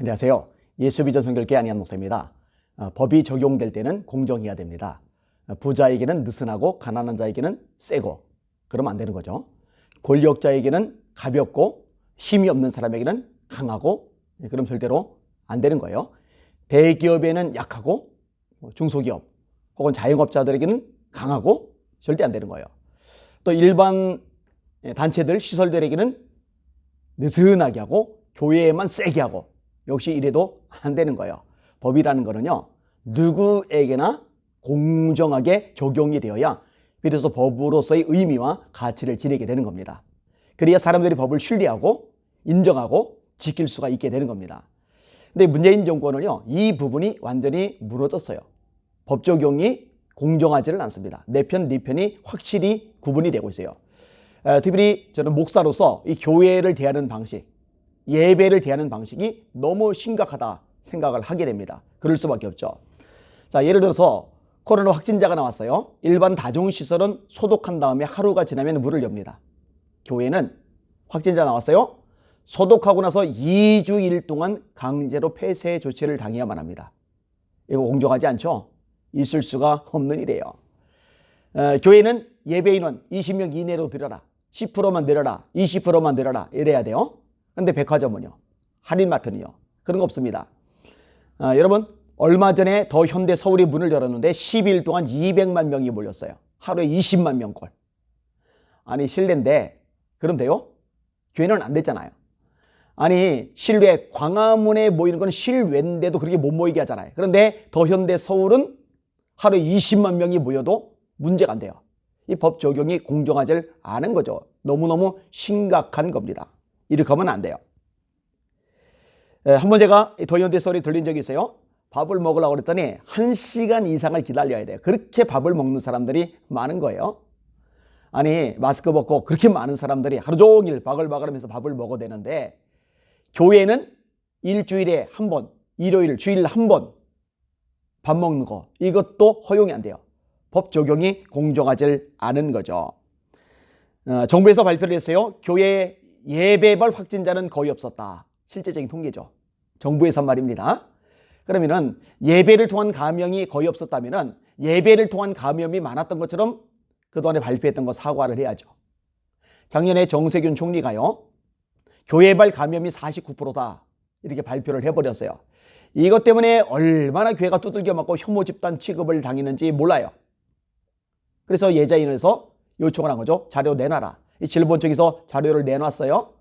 안녕하세요. 예수비전 선교회 안희한 목사입니다. 법이 적용될 때는 공정해야 됩니다. 부자에게는 느슨하고 가난한 자에게는 세고 그러면 안 되는 거죠. 권력자에게는 가볍고 힘이 없는 사람에게는 강하고 그럼 절대로 안 되는 거예요. 대기업에는 약하고 중소기업 혹은 자영업자들에게는 강하고 절대 안 되는 거예요. 또 일반 단체들, 시설들에게는 느슨하게 하고 교회에만 세게 하고 역시 이래도 안 되는 거예요. 법이라는 거는요, 누구에게나 공정하게 적용이 되어야 비로소 법으로서의 의미와 가치를 지니게 되는 겁니다. 그래야 사람들이 법을 신뢰하고 인정하고 지킬 수가 있게 되는 겁니다. 근데 문재인 정권은요, 이 부분이 완전히 무너졌어요. 법 적용이 공정하지는 않습니다. 내 편, 네 편이 확실히 구분이 되고 있어요. 특별히 저는 목사로서 이 교회를 대하는 방식, 예배를 대하는 방식이 너무 심각하다 생각을 하게 됩니다. 그럴 수밖에 없죠. 자, 예를 들어서 코로나 확진자가 나왔어요. 일반 다중시설은 소독한 다음에 하루가 지나면 문을 엽니다. 교회는 확진자 나왔어요. 소독하고 나서 2주일 동안 강제로 폐쇄 조치를 당해야만 합니다. 이거 공정하지 않죠? 있을 수가 없는 일이에요. 교회는 예배 인원 20명 이내로 늘려라. 10%만 늘려라. 20%만 늘려라. 이래야 돼요. 근데 백화점은요, 할인마트는요, 그런 거 없습니다. 여러분, 얼마 전에 더 현대 서울이 문을 열었는데 10일 동안 200만 명이 몰렸어요. 하루에 20만 명꼴. 아니, 실내인데 그럼 돼요? 교회는 안 됐잖아요. 아니, 실외 광화문에 모이는 건 실외인데도 그렇게 못 모이게 하잖아요. 그런데 더 현대 서울은 하루에 20만 명이 모여도 문제가 안 돼요. 이 법 적용이 공정하지 않은 거죠. 너무너무 심각한 겁니다. 이렇게 하면 안 돼요. 한번 제가 더 현대 서울에 들린 적이 있어요. 밥을 먹으려고 그랬더니 1시간 이상을 기다려야 돼요. 그렇게 밥을 먹는 사람들이 많은 거예요. 아니, 마스크 벗고 그렇게 많은 사람들이 하루 종일 바글바글하면서 밥을 먹어야 되는데 교회는 일주일에 한 번, 일요일, 주일 한 번 밥 먹는 거, 이것도 허용이 안 돼요. 법 적용이 공정하지 않은 거죠. 정부에서 발표를 했어요. 교회 예배발 확진자는 거의 없었다. 실제적인 통계죠. 정부에서 말입니다. 그러면은 예배를 통한 감염이 거의 없었다면은 예배를 통한 감염이 많았던 것처럼 그동안에 발표했던 거 사과를 해야죠. 작년에 정세균 총리가요, 교회발 감염이 49%다. 이렇게 발표를 해버렸어요. 이것 때문에 얼마나 교회가 두들겨 맞고 혐오 집단 취급을 당했는지 몰라요. 그래서 예자인에서 요청을 한 거죠. 자료 내놔라. 이 질본 쪽에서 자료를 내놨어요.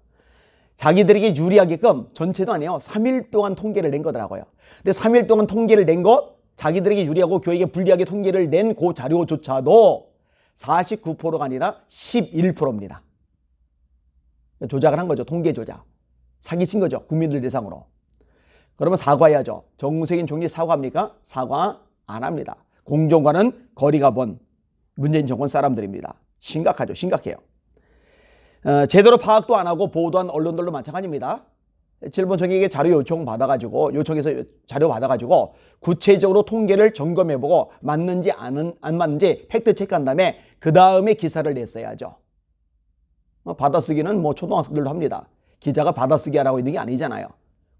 자기들에게 유리하게끔 전체도 아니에요. 3일 동안 통계를 낸 거더라고요. 근데 3일 동안 통계를 낸 것, 자기들에게 유리하고 교회에게 불리하게 통계를 낸 그 자료조차도 49%가 아니라 11%입니다. 조작을 한 거죠. 통계 조작. 사기친 거죠. 국민들 대상으로. 그러면 사과해야죠. 정세균 총리 사과합니까? 사과 안 합니다. 공정과는 거리가 먼 문재인 정권 사람들입니다. 심각하죠. 심각해요. 제대로 파악도 안 하고 보도한 언론들도 마찬가지입니다. 질본청에게 자료 요청 받아가지고 요청해서 자료 받아가지고 구체적으로 통계를 점검해보고 맞는지 안 맞는지 팩트 체크한 다음에 그 다음에 기사를 냈어야죠. 받아쓰기는 뭐 초등학생들도 합니다. 기자가 받아쓰기 하라고 있는 게 아니잖아요.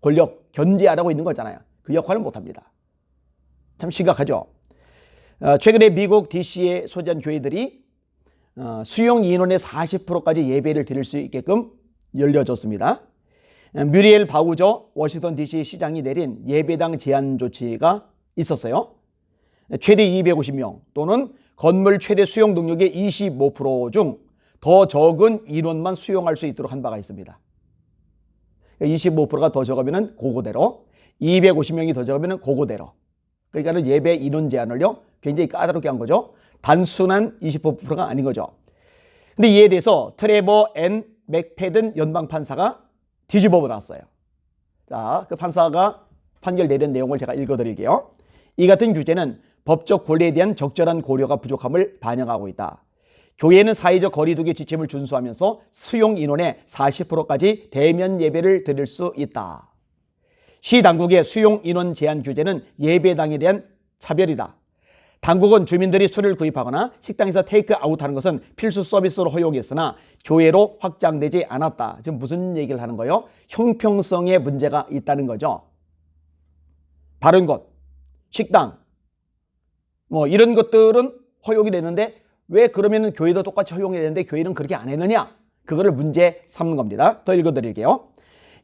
권력 견제하라고 있는 거잖아요. 그 역할을 못합니다. 참 심각하죠. 최근에 미국 DC에 소재한 교회들이 수용 인원의 40%까지 예배를 드릴 수 있게끔 열려졌습니다. 뮤리엘 바우저 워싱턴 DC 시장이 내린 예배당 제한 조치가 있었어요. 최대 250명 또는 건물 최대 수용 능력의 25% 중 더 적은 인원만 수용할 수 있도록 한 바가 있습니다. 25%가 더 적으면 그거대로, 250명이 더 적으면 그거대로. 그러니까 예배 인원 제한을요, 굉장히 까다롭게 한 거죠. 단순한 25%가 아닌 거죠. 근데 이에 대해서 트레버 앤 맥패든 연방판사가 뒤집어 버렸어요. 자, 그 판사가 판결 내린 내용을 제가 읽어드릴게요. 이 같은 규제는 법적 권리에 대한 적절한 고려가 부족함을 반영하고 있다. 교회는 사회적 거리두기 지침을 준수하면서 수용 인원의 40%까지 대면 예배를 드릴 수 있다. 시 당국의 수용 인원 제한 규제는 예배당에 대한 차별이다. 당국은 주민들이 술을 구입하거나 식당에서 테이크아웃하는 것은 필수 서비스로 허용했으나 교회로 확장되지 않았다. 지금 무슨 얘기를 하는 거예요? 형평성에 문제가 있다는 거죠. 바른 곳, 식당, 뭐 이런 것들은 허용이 되는데 왜 그러면 교회도 똑같이 허용이 되는데 교회는 그렇게 안 했느냐? 그거를 문제 삼는 겁니다. 더 읽어드릴게요.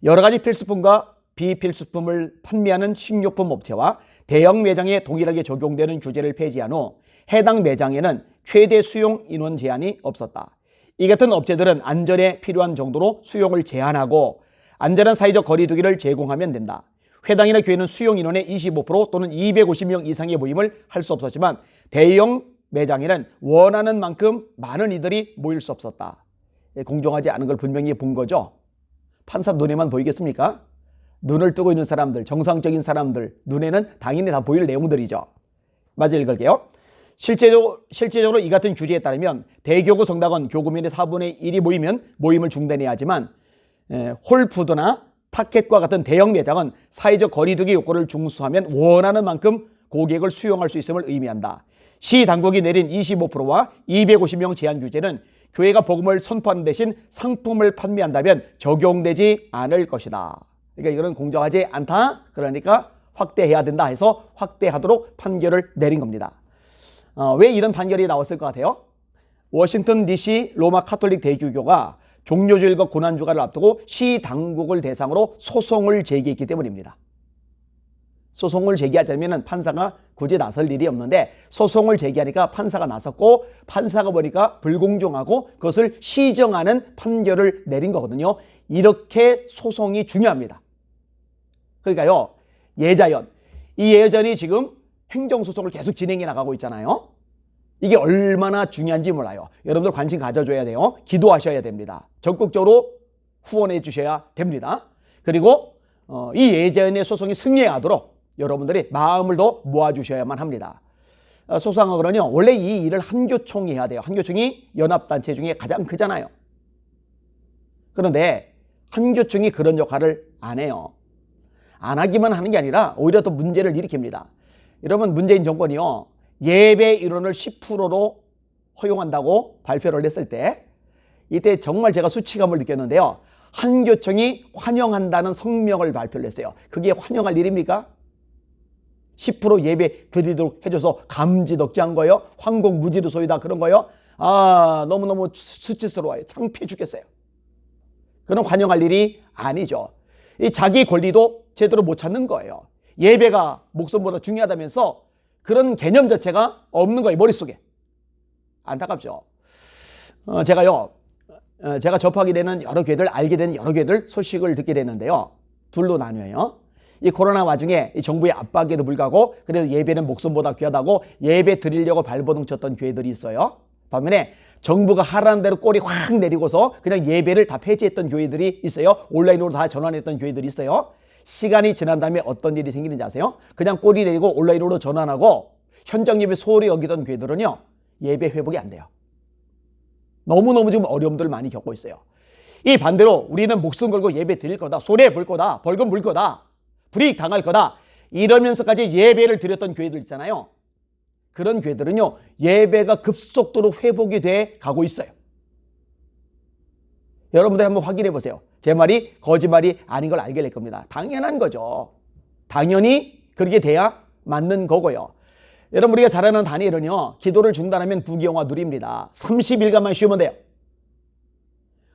여러 가지 필수품과 비필수품을 판매하는 식료품 업체와 대형 매장에 동일하게 적용되는 규제를 폐지한 후 해당 매장에는 최대 수용 인원 제한이 없었다. 이 같은 업체들은 안전에 필요한 정도로 수용을 제한하고 안전한 사회적 거리 두기를 제공하면 된다. 회당이나 교회는 수용 인원의 25% 또는 250명 이상의 모임을 할 수 없었지만 대형 매장에는 원하는 만큼 많은 이들이 모일 수 없었다. 공정하지 않은 걸 분명히 본 거죠. 판사 눈에만 보이겠습니까? 눈을 뜨고 있는 사람들, 정상적인 사람들 눈에는 당연히 다 보일 내용들이죠. 마저 읽을게요. 실제적으로 이 같은 규제에 따르면 대교구 성당은 교구민의 4분의 1이 모이면 모임을 중단해야 하지만 홀푸드나 타켓과 같은 대형 매장은 사회적 거리두기 요건을 중수하면 원하는 만큼 고객을 수용할 수 있음을 의미한다. 시 당국이 내린 25%와 250명 제한 규제는 교회가 복음을 선포하는 대신 상품을 판매한다면 적용되지 않을 것이다. 그러니까 이거는 공정하지 않다. 그러니까 확대해야 된다 해서 확대하도록 판결을 내린 겁니다. 왜 이런 판결이 나왔을 것 같아요? 워싱턴 DC 로마 카톨릭 대주교가 종료주일과 고난주간을 앞두고 시 당국을 대상으로 소송을 제기했기 때문입니다. 소송을 제기하자면 판사가 굳이 나설 일이 없는데 소송을 제기하니까 판사가 나섰고 판사가 보니까 불공정하고 그것을 시정하는 판결을 내린 거거든요. 이렇게 소송이 중요합니다. 그러니까요, 예자연, 이 예자연이 지금 행정소송을 계속 진행해 나가고 있잖아요. 이게 얼마나 중요한지 몰라요. 여러분들 관심 가져줘야 돼요. 기도하셔야 됩니다. 적극적으로 후원해 주셔야 됩니다. 그리고 이 예자연의 소송이 승리하도록 여러분들이 마음을 더 모아주셔야만 합니다. 소상하고는요, 원래 이 일을 한교총이 해야 돼요. 한교총이 연합단체 중에 가장 크잖아요. 그런데 한교총이 그런 역할을 안 해요. 안 하기만 하는 게 아니라 오히려 또 문제를 일으킵니다. 여러분, 문재인 정권이요, 예배 인원을 10%로 허용한다고 발표를 했을 때 이때 정말 제가 수치감을 느꼈는데요. 한교총이 환영한다는 성명을 발표를 했어요. 그게 환영할 일입니까? 10% 예배 드리도록 해줘서 감지덕지한 거예요. 황공무지도 소이다 그런 거예요. 너무너무 수치스러워요. 창피해 죽겠어요. 그건 환영할 일이 아니죠. 이 자기 권리도 제대로 못 찾는 거예요. 예배가 목숨보다 중요하다면서 그런 개념 자체가 없는 거예요. 머릿속에. 안타깝죠. 제가 접하게 되는 여러 교회들, 알게 되는 여러 교회들 소식을 듣게 되는데요. 둘로 나뉘어요. 이 코로나 와중에 이 정부의 압박에도 불구하고 그래도 예배는 목숨보다 귀하다고 예배 드리려고 발버둥 쳤던 교회들이 있어요. 반면에 정부가 하라는 대로 꼬리 확 내리고서 그냥 예배를 다 폐지했던 교회들이 있어요. 온라인으로 다 전환했던 교회들이 있어요. 시간이 지난 다음에 어떤 일이 생기는지 아세요? 그냥 꼬리 내리고 온라인으로 전환하고 현장 예배 소홀히 여기던 교회들은요, 예배 회복이 안 돼요. 너무너무 지금 어려움들을 많이 겪고 있어요. 이 반대로 우리는 목숨 걸고 예배 드릴 거다, 손해 볼 거다, 벌금 물 거다, 불이익 당할 거다 이러면서까지 예배를 드렸던 교회들 있잖아요. 그런 교회들은요, 예배가 급속도로 회복이 돼 가고 있어요. 여러분들 한번 확인해 보세요. 제 말이 거짓말이 아닌 걸 알게 될 겁니다. 당연한 거죠. 당연히 그렇게 돼야 맞는 거고요. 여러분, 우리가 잘 아는 다니엘은요, 기도를 중단하면 부귀영화 누립니다. 30일간만 쉬면 돼요.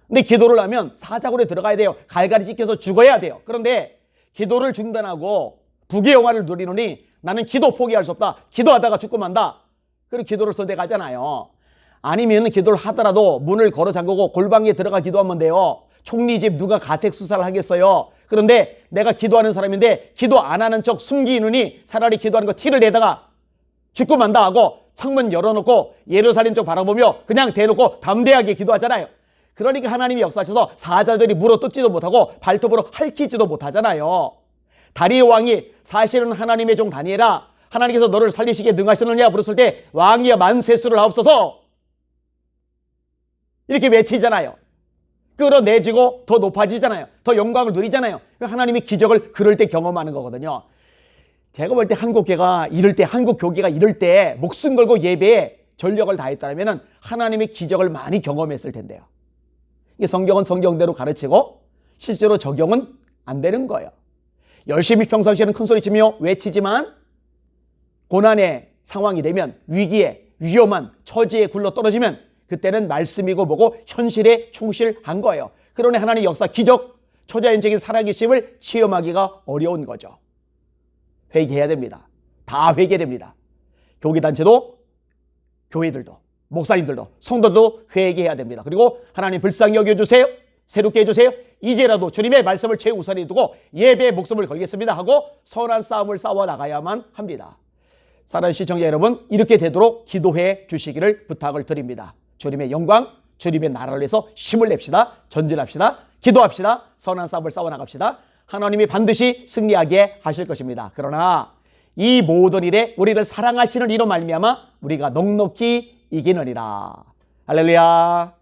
근데 기도를 하면 사자굴에 들어가야 돼요. 갈갈이 찢겨서 죽어야 돼요. 그런데 기도를 중단하고 부귀영화를 누리노니 나는 기도 포기할 수 없다. 기도하다가 죽고 만다. 그리고 기도를 선택하잖아요. 아니면 기도를 하더라도 문을 걸어 잠그고 골방에 들어가 기도하면 돼요. 총리 집 누가 가택 수사를 하겠어요. 그런데 내가 기도하는 사람인데 기도 안 하는 척 숨기느니 차라리 기도하는 거 티를 내다가 죽고 만다 하고 창문 열어놓고 예루살렘 쪽 바라보며 그냥 대놓고 담대하게 기도하잖아요. 그러니까 하나님이 역사하셔서 사자들이 물어뜯지도 못하고 발톱으로 핥히지도 못하잖아요. 다리오 왕이 사실은 하나님의 종 다니엘아, 하나님께서 너를 살리시기에 능하시느냐 부르실 때 왕이여 만세수를 하옵소서 이렇게 외치잖아요. 끌어내지고 더 높아지잖아요. 더 영광을 누리잖아요. 하나님이 기적을 그럴 때 경험하는 거거든요. 제가 볼 때 한국교회가 이럴 때 목숨 걸고 예배에 전력을 다했다면 하나님의 기적을 많이 경험했을 텐데요. 이게 성경은 성경대로 가르치고 실제로 적용은 안 되는 거예요. 열심히 평상시에는 큰 소리치며 외치지만 고난의 상황이 되면, 위기에, 위험한 처지에 굴러 떨어지면 그때는 말씀이고 뭐고 현실에 충실한 거예요. 그러니 하나님의 역사, 기적, 초자연적인 살아계심을 체험하기가 어려운 거죠. 회개해야 됩니다. 다 회개됩니다. 교기단체도, 교회들도, 목사님들도, 성도도 회개해야 됩니다. 그리고 하나님 불쌍히 여겨주세요. 새롭게 해주세요. 이제라도 주님의 말씀을 최우선에 두고 예배에 목숨을 걸겠습니다 하고 선한 싸움을 싸워 나가야만 합니다. 사랑하는 시청자 여러분, 이렇게 되도록 기도해 주시기를 부탁을 드립니다. 주님의 영광, 주님의 나라를 위해서 힘을 냅시다. 전진합시다. 기도합시다. 선한 싸움을 싸워 나갑시다. 하나님이 반드시 승리하게 하실 것입니다. 그러나 이 모든 일에 우리를 사랑하시는 이로 말미암아 우리가 넉넉히 이기느니라. 할렐루야.